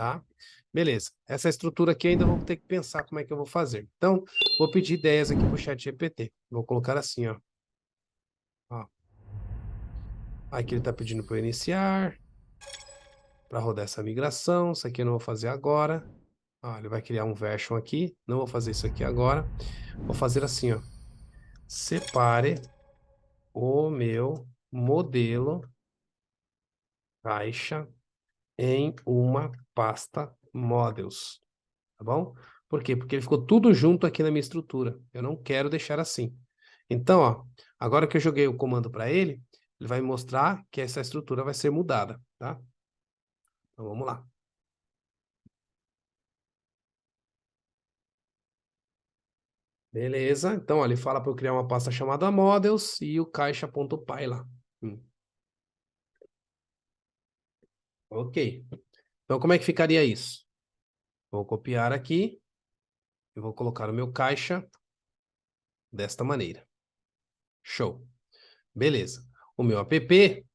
tá? Beleza. Essa estrutura aqui ainda vou ter que pensar como é que eu vou fazer. Então, vou pedir ideias aqui pro chat GPT. Vou colocar assim, ó. Ó. Aqui ele está pedindo para eu iniciar, para rodar essa migração. Isso aqui eu não vou fazer agora. Ó, ele vai criar um version aqui. Não vou fazer isso aqui agora. Vou fazer assim, ó. Separe o meu modelo caixa em uma pasta models, tá bom? Por quê? Porque ele ficou tudo junto aqui na minha estrutura. Eu não quero deixar assim. Então, ó, agora que eu joguei o comando para ele, ele vai mostrar que essa estrutura vai ser mudada, tá? Então, vamos lá. Beleza, então ó, ele fala para eu criar uma pasta chamada models e o caixa.py lá. Ok. Então, como é que ficaria isso? Vou copiar aqui e vou colocar o meu caixa desta maneira. Show. Beleza. O meu app, ele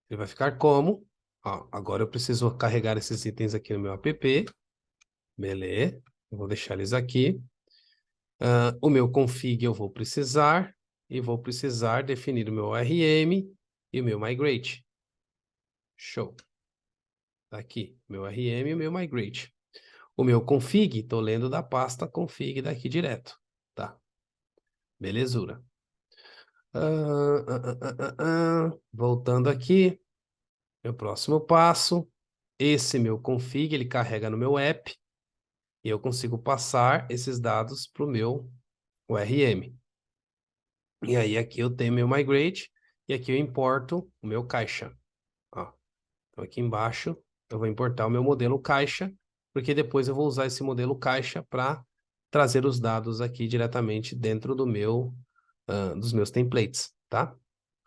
vai ficar como? Ó, agora eu preciso carregar esses itens aqui no meu app. Beleza. Eu vou deixar eles aqui. O meu config eu vou precisar. E vou precisar definir o meu ORM e o meu migrate. Show. Tá aqui, meu RM e o meu migrate. O meu config, estou lendo da pasta config daqui direto, tá? Belezura. Voltando aqui, meu próximo passo, esse meu config, ele carrega no meu app e eu consigo passar esses dados para o meu ORM. E aí aqui eu tenho meu migrate e aqui eu importo o meu caixa. Ó. Então aqui embaixo eu vou importar o meu modelo caixa, porque depois eu vou usar esse modelo caixa para trazer os dados aqui diretamente dentro do dos meus templates, tá?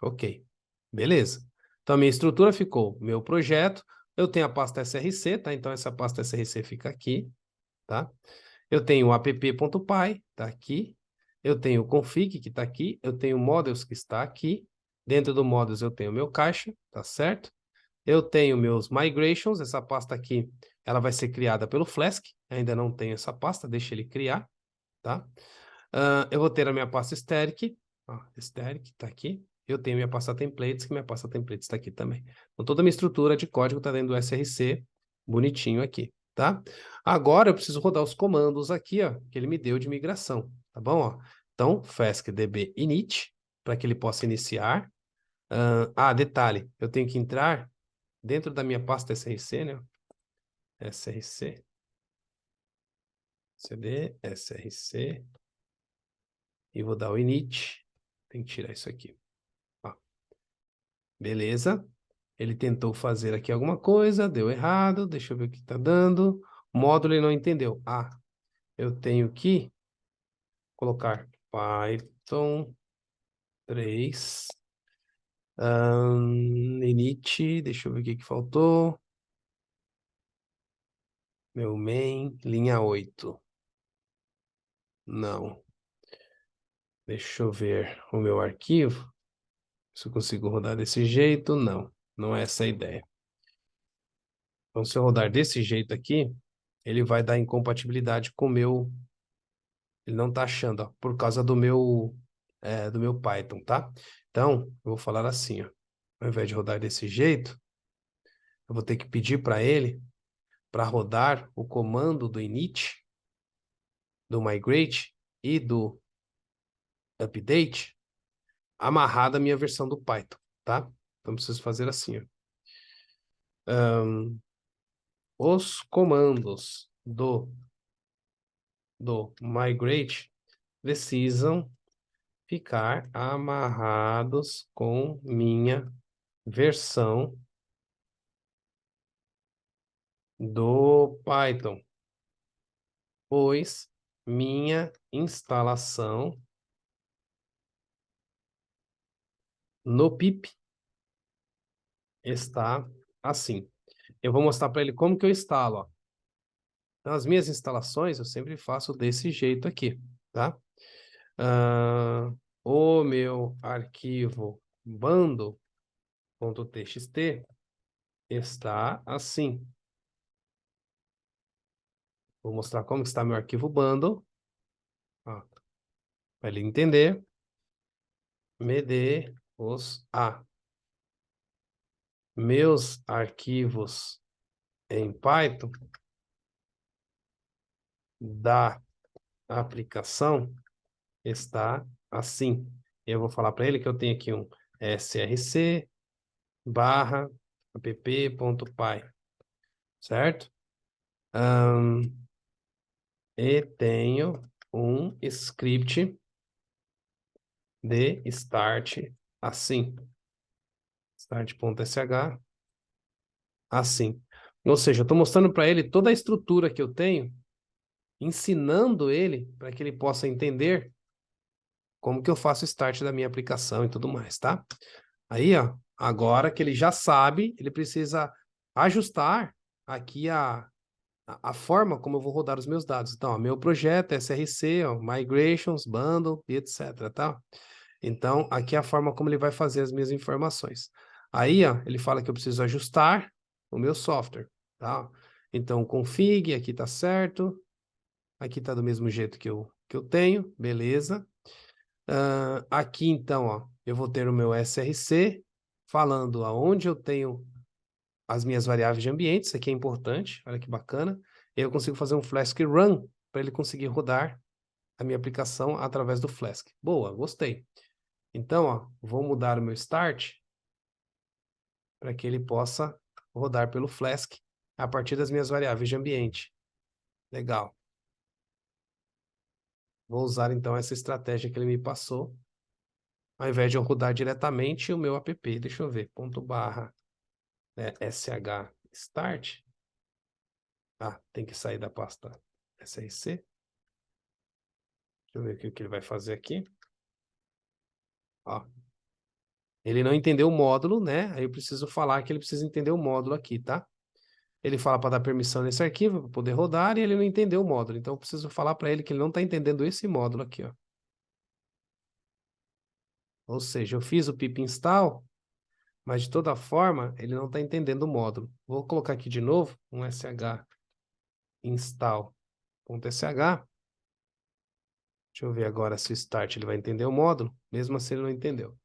Ok, beleza. Então a minha estrutura ficou meu projeto, eu tenho a pasta src, tá? Então essa pasta src fica aqui, tá? Eu tenho o app.py, tá aqui. Eu tenho o config, que está aqui. Eu tenho o models, que está aqui. Dentro do models eu tenho o meu caixa, tá certo? Eu tenho meus migrations, essa pasta aqui, ela vai ser criada pelo Flask, ainda não tenho essa pasta, deixa ele criar, tá? Eu vou ter a minha pasta static, ó, static tá aqui. Eu tenho minha pasta templates, que minha pasta templates está aqui também. Então, toda a minha estrutura de código está dentro do src, bonitinho aqui, tá? Agora eu preciso rodar os comandos aqui, ó, que ele me deu de migração, tá bom? Ó? Então, flaskdb init, para que ele possa iniciar. Detalhe, eu tenho que entrar dentro da minha pasta src, né? src, cd, src, e vou dar o init. Tem que tirar isso aqui. Ó. Beleza. Ele tentou fazer aqui alguma coisa, deu errado. Deixa eu ver o que está dando. O módulo ele não entendeu. Eu tenho que colocar Python 3 init. Deixa eu ver o que faltou. Meu main, linha 8. Não. Deixa eu ver o meu arquivo. Se eu consigo rodar desse jeito, não. Não é essa a ideia. Então, se eu rodar desse jeito aqui, ele vai dar incompatibilidade com o meu. Ele não está achando, ó, por causa do meu Python, tá? Então, eu vou falar assim, ó. Ao invés de rodar desse jeito, eu vou ter que pedir para ele para rodar o comando do init, do migrate e do update amarrado à minha versão do Python, tá? Então, preciso fazer assim, ó. Os comandos do migrate precisam ficar amarrados com minha versão do Python, pois minha instalação no pip está assim. Eu vou mostrar para ele como que eu instalo, ó. Então, as minhas instalações eu sempre faço desse jeito aqui, tá? O meu arquivo bundle.txt está assim. Vou mostrar como está meu arquivo bundle. Para ele entender. Me dê os meus arquivos em Python da aplicação está assim. Eu vou falar para ele que eu tenho aqui um src barra app.py, certo? E tenho um script de start assim. Start.sh assim. Ou seja, eu estou mostrando para ele toda a estrutura que eu tenho, ensinando ele para que ele possa entender como que eu faço o start da minha aplicação e tudo mais, tá? Aí, ó, agora que ele já sabe, ele precisa ajustar aqui a forma como eu vou rodar os meus dados. Então, ó, meu projeto é SRC, ó, migrations, bundle e etc, tá? Então, aqui é a forma como ele vai fazer as minhas informações. Aí, ó, ele fala que eu preciso ajustar o meu software, tá? Então, config, aqui tá certo. Aqui tá do mesmo jeito que eu tenho, beleza. Aqui, então, ó, eu vou ter o meu SRC, falando aonde eu tenho as minhas variáveis de ambiente, isso aqui é importante, olha que bacana. Eu consigo fazer um Flask run para ele conseguir rodar a minha aplicação através do Flask. Boa, gostei. Então, ó, vou mudar o meu start para que ele possa rodar pelo Flask a partir das minhas variáveis de ambiente. Legal. Vou usar, então, essa estratégia que ele me passou, ao invés de eu rodar diretamente o meu app. Deixa eu ver, ponto barra sh start. Tem que sair da pasta src. Deixa eu ver o que ele vai fazer aqui. Ó. Ele não entendeu o módulo, né? Aí eu preciso falar que ele precisa entender o módulo aqui, tá? Ele fala para dar permissão nesse arquivo para poder rodar e ele não entendeu o módulo. Então eu preciso falar para ele que ele não está entendendo esse módulo aqui, ó. Ou seja, eu fiz o pip install, mas de toda forma ele não está entendendo o módulo. Vou colocar aqui de novo um sh install.sh. Deixa eu ver agora se o start ele vai entender o módulo, mesmo assim ele não entendeu.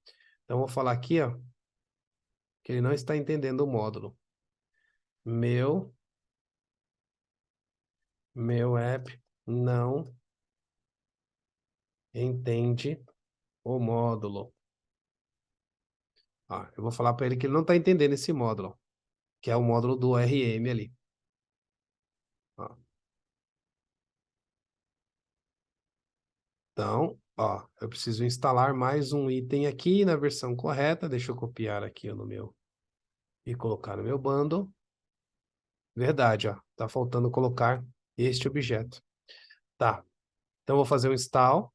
Então, vou falar aqui, ó, que ele não está entendendo o módulo. Meu app não entende o módulo. Eu vou falar para ele que ele não está entendendo esse módulo, que é o módulo do ORM ali. Ó. Então, ó, eu preciso instalar mais um item aqui na versão correta. Deixa eu copiar aqui no meu e colocar no meu bundle. Verdade, ó. Tá faltando colocar este objeto. Tá. Então, vou fazer o install.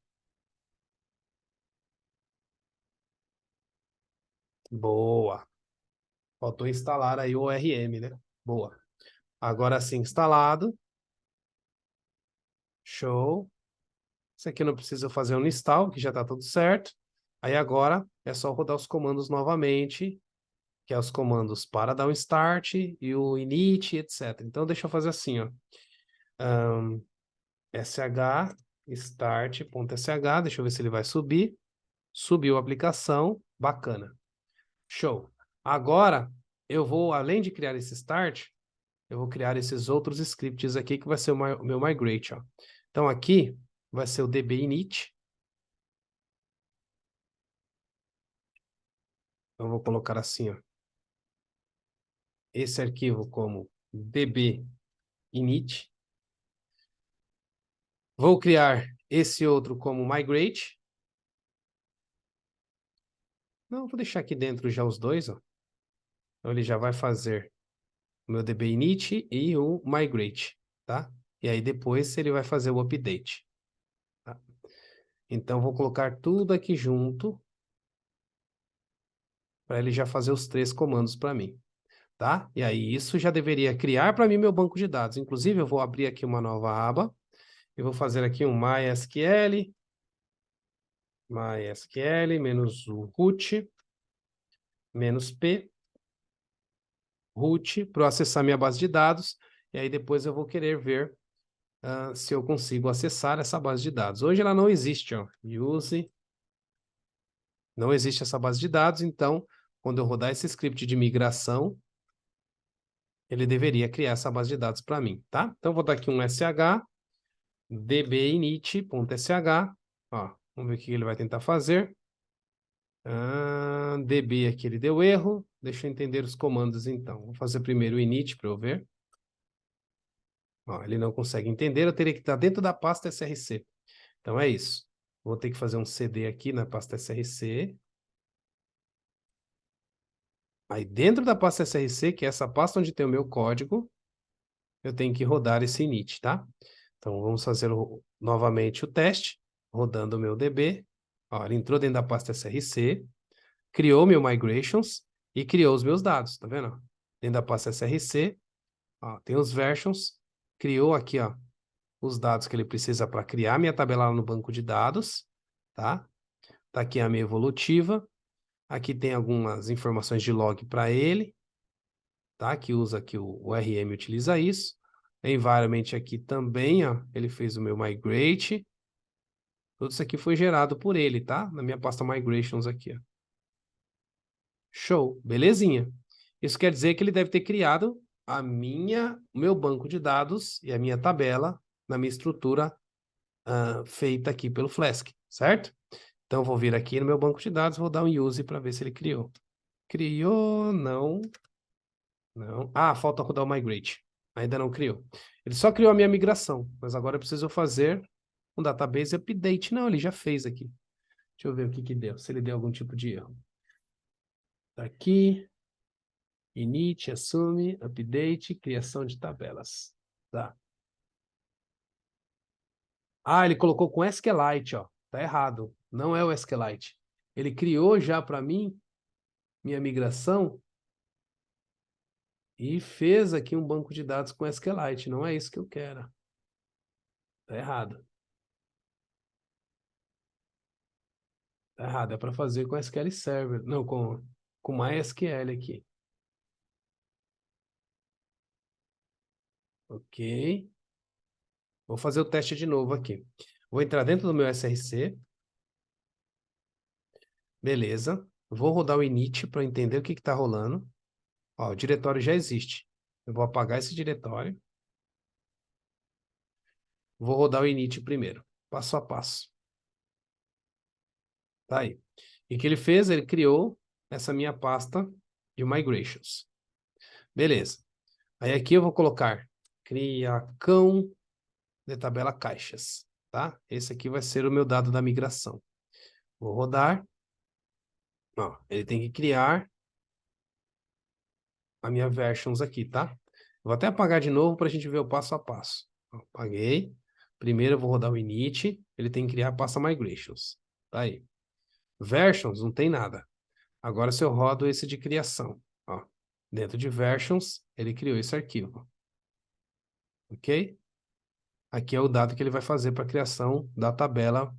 Boa. Faltou instalar aí o ORM, né? Boa. Agora sim, instalado. Show. Isso aqui não precisa fazer um install, que já está tudo certo. Aí agora é só rodar os comandos novamente, que é os comandos para dar um start e o init, etc. Então deixa eu fazer assim, ó. sh start.sh, deixa eu ver se ele vai subir. Subiu a aplicação, bacana. Show. Agora eu vou, além de criar esse start, eu vou criar esses outros scripts aqui, que vai ser o meu migrate, ó. Então aqui vai ser o db init. Eu vou colocar assim, ó, esse arquivo como db init. Vou criar esse outro como migrate. Não, vou deixar aqui dentro já os dois, ó. Então ele já vai fazer o meu db init e o migrate, tá? E aí depois ele vai fazer o update. Tá? Então vou colocar tudo aqui junto para ele já fazer os três comandos para mim, tá? E aí isso já deveria criar para mim meu banco de dados. Inclusive eu vou abrir aqui uma nova aba. Eu vou fazer aqui um MySQL menos o root, menos P, root, para acessar minha base de dados, e aí depois eu vou querer ver se eu consigo acessar essa base de dados. Hoje ela não existe, ó. Use. Não existe essa base de dados, então, quando eu rodar esse script de migração, ele deveria criar essa base de dados para mim, tá? Então, eu vou dar aqui um sh dbinit.sh, ó, vamos ver o que ele vai tentar fazer. db aqui ele deu erro, deixa eu entender os comandos então. Vou fazer primeiro o init para eu ver. Ó, ele não consegue entender, eu teria que estar dentro da pasta src. Então é isso. Vou ter que fazer um cd aqui na pasta src. Aí dentro da pasta src, que é essa pasta onde tem o meu código, eu tenho que rodar esse init, tá? Então vamos fazer novamente o teste, rodando o meu db. Ó, ele entrou dentro da pasta src, criou meu migrations e criou os meus dados, tá vendo? Dentro da pasta src, ó, tem os versions, criou aqui, ó, os dados que ele precisa para criar minha tabela lá no banco de dados, tá? Tá aqui a minha evolutiva, aqui tem algumas informações de log para ele, tá? Que usa aqui o RM utiliza isso. Environment aqui também, ó, ele fez o meu migrate. Tudo isso aqui foi gerado por ele, tá? Na minha pasta migrations aqui, ó. Show, belezinha. Isso quer dizer que ele deve ter criado o meu banco de dados e a minha tabela na minha estrutura feita aqui pelo Flask, certo? Então, eu vou vir aqui no meu banco de dados, vou dar um use para ver se ele criou. Criou, não. Não. Ah, falta rodar o migrate. Ainda não criou. Ele só criou a minha migração, mas agora eu preciso fazer um database update. Não, ele já fez aqui. Deixa eu ver o que que deu, se ele deu algum tipo de erro. Tá aqui. Init, assume, update, criação de tabelas. Tá. Ah, ele colocou com SQLite, ó. Tá errado. Não é o SQLite. Ele criou já para mim minha migração e fez aqui um banco de dados com SQLite. Não é isso que eu quero. Tá errado. Tá errado. É para fazer com SQL Server. Não, com MySQL aqui. Ok. Vou fazer o teste de novo aqui. Vou entrar dentro do meu SRC. Beleza. Vou rodar o init para entender o que está rolando. Ó, o diretório já existe. Eu vou apagar esse diretório. Vou rodar o init primeiro, passo a passo. Tá aí. E o que ele fez? Ele criou essa minha pasta de migrations. Beleza. Aí aqui eu vou colocar criacão de tabela caixas, tá? Esse aqui vai ser o meu dado da migração. Vou rodar. Ó, ele tem que criar a minha versions aqui, tá? Vou até apagar de novo para a gente ver o passo a passo. Ó, apaguei. Primeiro eu vou rodar o init. Ele tem que criar a pasta migrations. Tá aí. Versions não tem nada. Agora se eu rodo esse de criação, ó, dentro de versions, ele criou esse arquivo. Ok? Aqui é o dado que ele vai fazer para a criação da tabela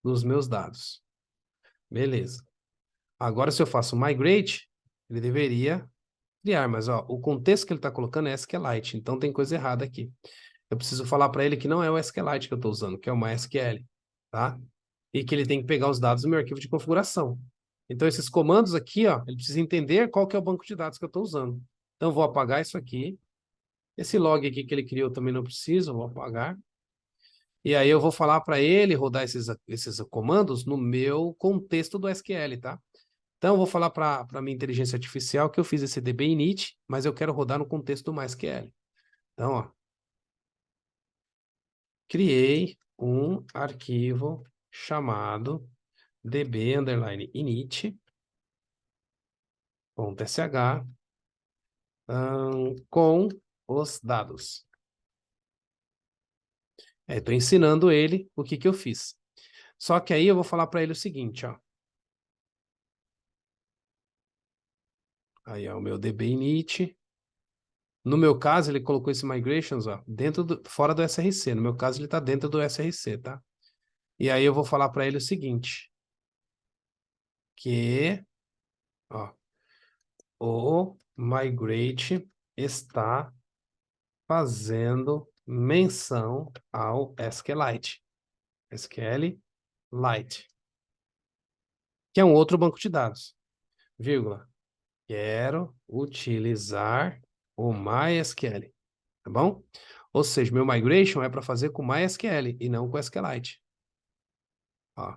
dos meus dados. Beleza. Agora se eu faço migrate, ele deveria criar, mas ó, o contexto que ele está colocando é SQLite, então tem coisa errada aqui. Eu preciso falar para ele que não é o SQLite que eu estou usando, que é o MySQL, tá? E que ele tem que pegar os dados do meu arquivo de configuração. Então, esses comandos aqui, ó, ele precisa entender qual que é o banco de dados que eu estou usando. Então, eu vou apagar isso aqui. Esse log aqui que ele criou também não preciso, eu vou apagar. E aí eu vou falar para ele rodar esses comandos no meu contexto do SQL, tá? Então, eu vou falar para a minha inteligência artificial que eu fiz esse db init, mas eu quero rodar no contexto do MySQL. Então, ó, criei um arquivo chamado db_init.sh com os dados. Estou ensinando ele o que que eu fiz. Só que aí eu vou falar para ele o seguinte, ó. Aí é o meu db init. No meu caso, ele colocou esse migrations, ó, fora do SRC. No meu caso, ele está dentro do SRC, tá? E aí eu vou falar para ele o seguinte, que, ó, o migrate está fazendo menção ao SQLite. SQLite, que é um outro banco de dados. Vírgula. Quero utilizar o MySQL, tá bom? Ou seja, meu migration é para fazer com MySQL e não com SQLite. Ó.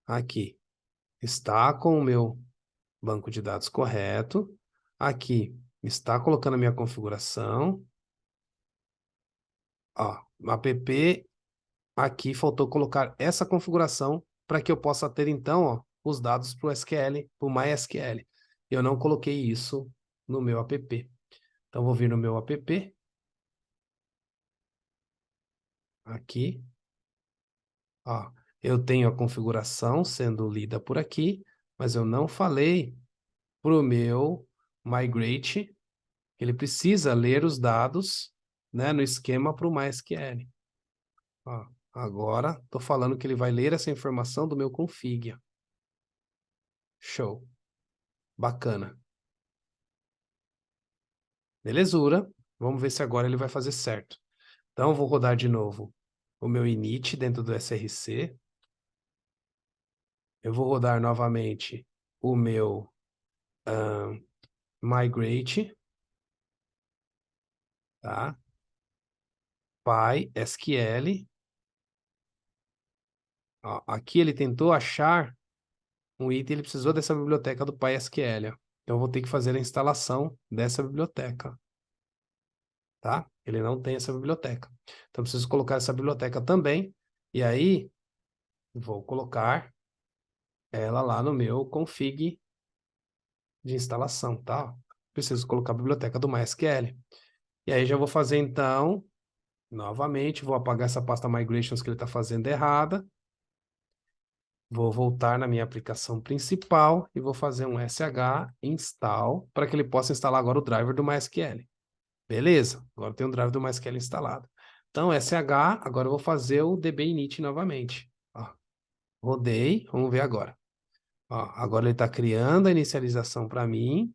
Aqui está com o meu banco de dados correto. Aqui está colocando a minha configuração. Ó, app, aqui faltou colocar essa configuração para que eu possa ter, então, ó, os dados para o SQL, para o MySQL. Eu não coloquei isso no meu app. Então, vou vir no meu app. Aqui. Ó, eu tenho a configuração sendo lida por aqui, mas eu não falei para o meu migrate que ele precisa ler os dados, né, no esquema para o MySQL. Ó, agora, estou falando que ele vai ler essa informação do meu config. Show. Bacana. Belezura. Vamos ver se agora ele vai fazer certo. Então, eu vou rodar de novo o meu init dentro do SRC. Eu vou rodar novamente o meu migrate, tá? PySQL. Ó, aqui ele tentou achar um item, ele precisou dessa biblioteca do PySQL. Ó. Então, eu vou ter que fazer a instalação dessa biblioteca, tá? Ele não tem essa biblioteca. Então, eu preciso colocar essa biblioteca também. E aí, vou colocar ela lá no meu config de instalação, tá? Preciso colocar a biblioteca do MySQL. E aí, já vou fazer, então, novamente, vou apagar essa pasta migrations que ele está fazendo errada. Vou voltar na minha aplicação principal e vou fazer um sh install para que ele possa instalar agora o driver do MySQL. Beleza, agora tem o driver do MySQL instalado. Então, sh, agora eu vou fazer o dbinit novamente. Ó, rodei, vamos ver agora. Ó, agora ele está criando a inicialização para mim.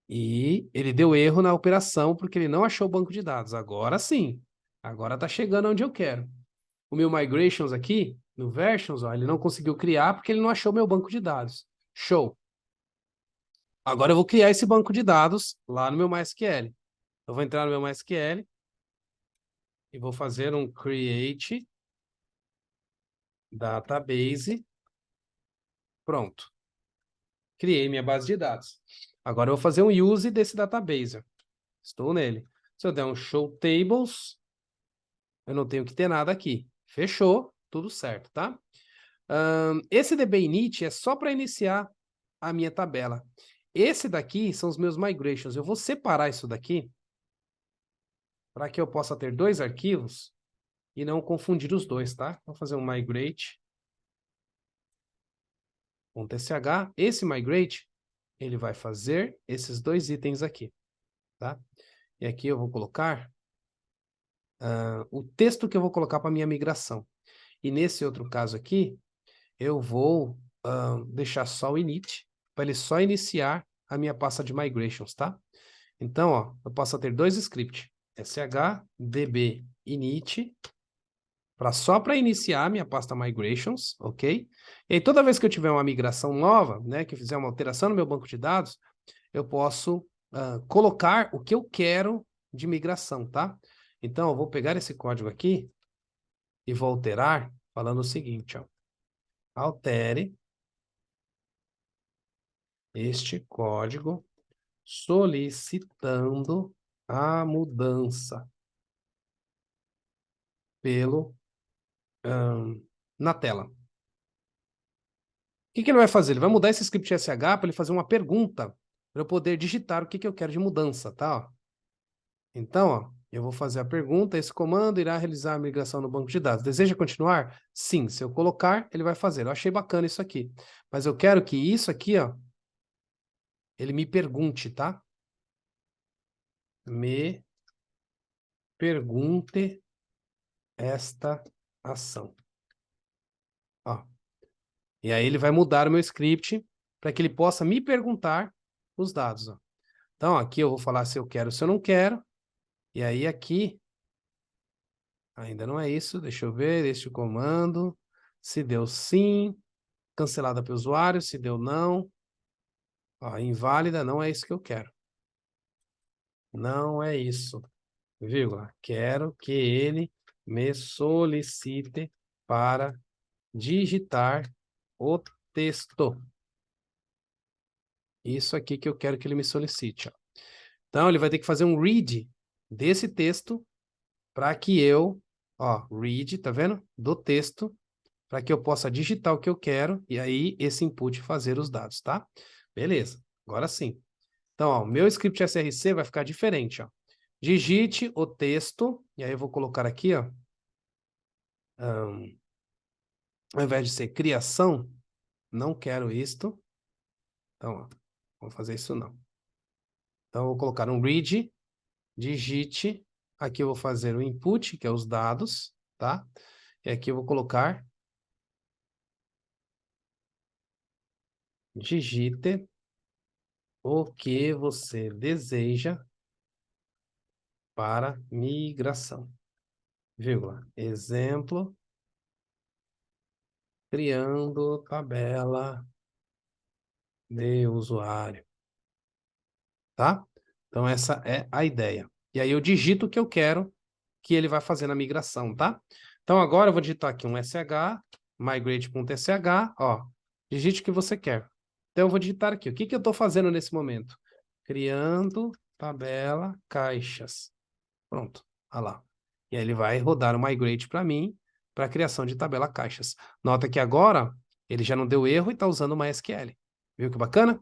E ele deu erro na operação porque ele não achou o banco de dados. Agora sim, agora está chegando onde eu quero. O meu migrations aqui, no versions, ó, ele não conseguiu criar porque ele não achou meu banco de dados. Show. Agora eu vou criar esse banco de dados lá no meu MySQL. Eu vou entrar no meu MySQL e vou fazer um create database. Pronto. Criei minha base de dados. Agora eu vou fazer um use desse database. Estou nele. Se eu der um show tables, eu não tenho que ter nada aqui. Fechou, tudo certo, tá? Esse dbinit é só para iniciar a minha tabela. Esse daqui são os meus migrations. Eu vou separar isso daqui para que eu possa ter dois arquivos e não confundir os dois, tá? Vou fazer um migrate.sh. Esse migrate, ele vai fazer esses dois itens aqui, tá? E aqui eu vou colocar o texto que eu vou colocar para minha migração. E nesse outro caso aqui, eu vou deixar só o init, para ele só iniciar a minha pasta de migrations, tá? Então, ó, eu posso ter dois scripts, shdb init, só para iniciar a minha pasta migrations, ok? E aí, toda vez que eu tiver uma migração nova, né, que eu fizer uma alteração no meu banco de dados, eu posso colocar o que eu quero de migração, tá? Então, eu vou pegar esse código aqui e vou alterar falando o seguinte, ó. Altere este código solicitando a mudança na tela. O que ele vai fazer? Ele vai mudar esse script SH para ele fazer uma pergunta para eu poder digitar o que eu quero de mudança, tá? Então, ó, eu vou fazer a pergunta, esse comando irá realizar a migração no banco de dados. Deseja continuar? Sim, se eu colocar, ele vai fazer. Eu achei bacana isso aqui. Mas eu quero que isso aqui, ó, ele me pergunte, tá? Me pergunte esta ação. Ó. E aí ele vai mudar o meu script para que ele possa me perguntar os dados. Ó. Então, aqui eu vou falar se eu quero ou se eu não quero. E aí, aqui, ainda não é isso. Deixa eu ver, este comando. Se deu sim, cancelada pelo usuário. Se deu não, ó, inválida, não é isso que eu quero. Não é isso, vírgula. Quero que ele me solicite para digitar o texto. Isso aqui que eu quero que ele me solicite, ó. Então, ele vai ter que fazer um read desse texto para que eu, ó, read, tá vendo? Do texto, para que eu possa digitar o que eu quero e aí esse input fazer os dados, tá? Beleza, agora sim. Então, ó, o meu script SRC vai ficar diferente, ó. Digite o texto, e aí eu vou colocar aqui, ó, ao invés de ser criação, não quero isto. Então, ó, vou fazer isso não. Então, eu vou colocar um read, digite, aqui eu vou fazer o input, que é os dados, tá? E aqui eu vou colocar digite o que você deseja para migração, vírgula, exemplo, criando tabela de usuário, tá? Então, essa é a ideia. E aí eu digito o que eu quero que ele vai fazer na migração, tá? Então, agora eu vou digitar aqui um sh, migrate.sh, ó, digite o que você quer. Então, eu vou digitar aqui, o que que eu estou fazendo nesse momento? Criando tabela caixas. Pronto, olha lá. E aí ele vai rodar o migrate para mim, para a criação de tabela caixas. Nota que agora ele já não deu erro e está usando o MySQL. Viu que bacana?